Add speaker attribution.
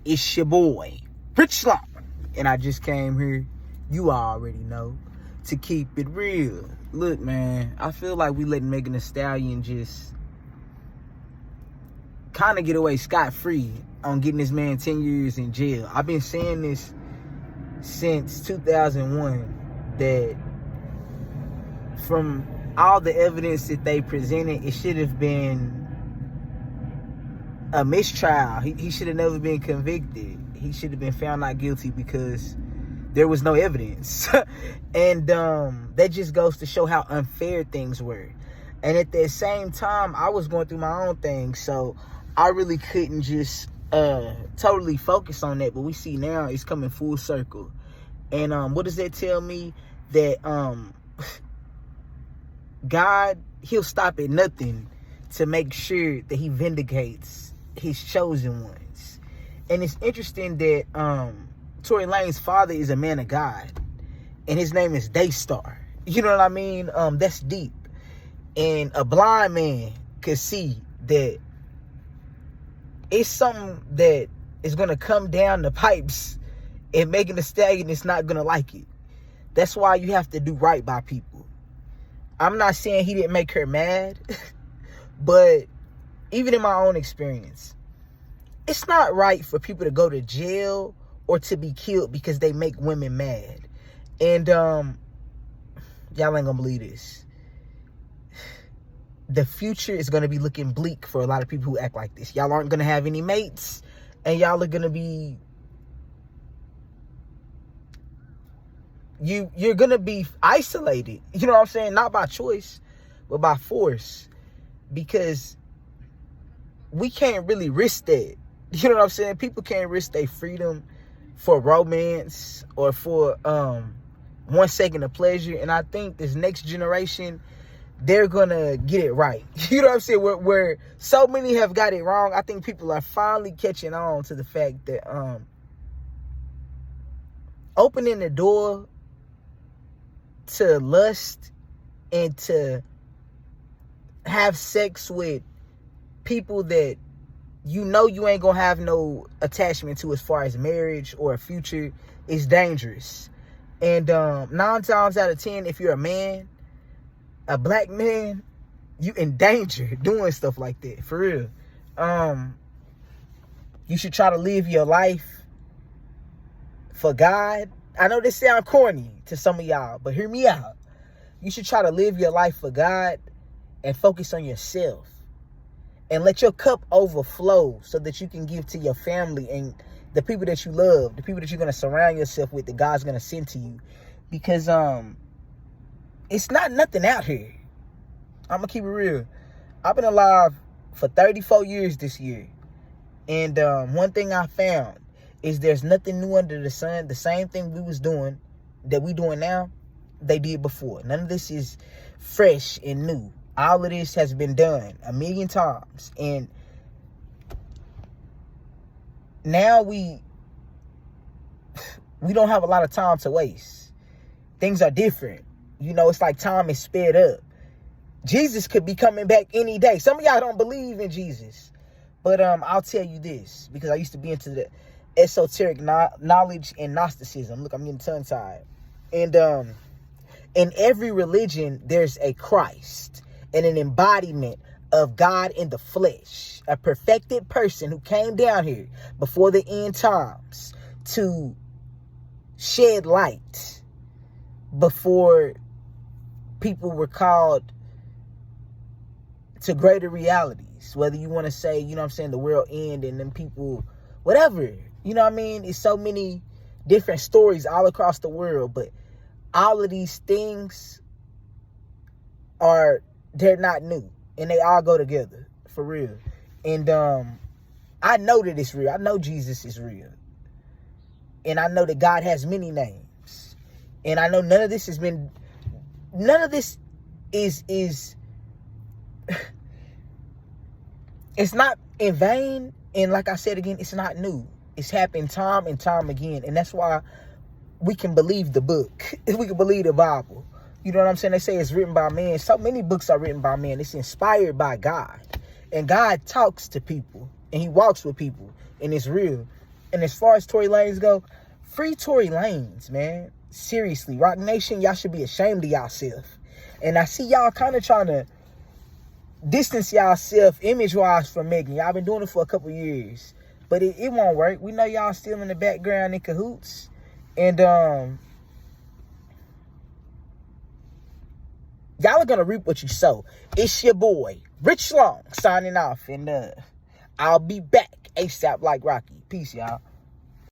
Speaker 1: It's your boy, Rich Slump. And I just came here, you already know, to keep it real. Look, man, I feel like we letting Megan Thee Stallion just kind of get away scot-free on getting this man 10 years in jail. I've been saying this since 2001, that from all the evidence that they presented, it should have been a mistrial. He should have never been convicted. He should have been found not guilty because there was no evidence. And that just goes to show how unfair things were. And at the same time, I was going through my own thing, so I really couldn't just totally focus on that. But we see now it's coming full circle. And what does that tell me? That God, he'll stop at nothing to make sure that he vindicates his chosen ones. And it's interesting that Torey Lanez's father is a man of God, and his name is Daystar. You know what I mean? That's deep. And a blind man could see that it's something that is going to come down the pipes, and Megan Thee Stallion is not going to like it. That's why you have to do right by people. I'm not saying he didn't make her mad, but even in my own experience, it's not right for people to go to jail or to be killed because they make women mad. And y'all ain't gonna believe this. The future is gonna be looking bleak for a lot of people who act like this. Y'all aren't gonna have any mates, and y'all are gonna be you're gonna be isolated. You know what I'm saying? Not by choice, but by force. Because we can't really risk that. You know what I'm saying? People can't risk their freedom for romance or for 1 second of pleasure. And I think this next generation, they're gonna get it right. You know what I'm saying? Where so many have got it wrong, I think people are finally catching on to the fact that opening the door to lust and to have sex with people that you know you ain't gonna have no attachment to as far as marriage or a future is dangerous. And 9 times out of 10, if you're a man, a black man, you in danger doing stuff like that, for real. You should try to live your life for God. I know this sounds corny to some of y'all, but hear me out. You should try to live your life for God and focus on yourself. And let your cup overflow so that you can give to your family and the people that you love, the people that you're going to surround yourself with, that God's going to send to you. Because it's not nothing out here. I'm going to keep it real. I've been alive for 34 years this year. And one thing I found is there's nothing new under the sun. The same thing we was doing, that we doing now, they did before. None of this is fresh and new. All of this has been done 1,000,000 times. And now we don't have a lot of time to waste. Things are different. You know, it's like time is sped up. Jesus could be coming back any day. Some of y'all don't believe in Jesus. But I'll tell you this, because I used to be into the esoteric knowledge and Gnosticism. Look, I'm getting tongue-tied. And in every religion, there's a Christ and an embodiment of God in the flesh, a perfected person who came down here before the end times to shed light before people were called to greater realities. Whether you want to say, you know what I'm saying, the world end and then people, whatever, you know what I mean? It's so many different stories all across the world, but all of these things they're not new, and they all go together, for real. And I know that it's real. I know Jesus is real. And I know that God has many names. And I know none of this is it's not in vain. And like I said again, it's not new. It's happened time and time again. And that's why we can believe the book. We can believe the Bible. You know what I'm saying? They say it's written by man. So many books are written by man. It's inspired by God. And God talks to people. And he walks with people. And it's real. And as far as Torey Lanez go, free Torey Lanez, man. Seriously, Roc Nation, y'all should be ashamed of y'allself. And I see y'all kind of trying to distance y'allself image-wise from Megan. Y'all been doing it for a couple years. But it won't work. We know y'all still in the background in cahoots. And y'all are going to reap what you sow. It's your boy, Rich Long, signing off. And I'll be back ASAP like Rocky. Peace, y'all.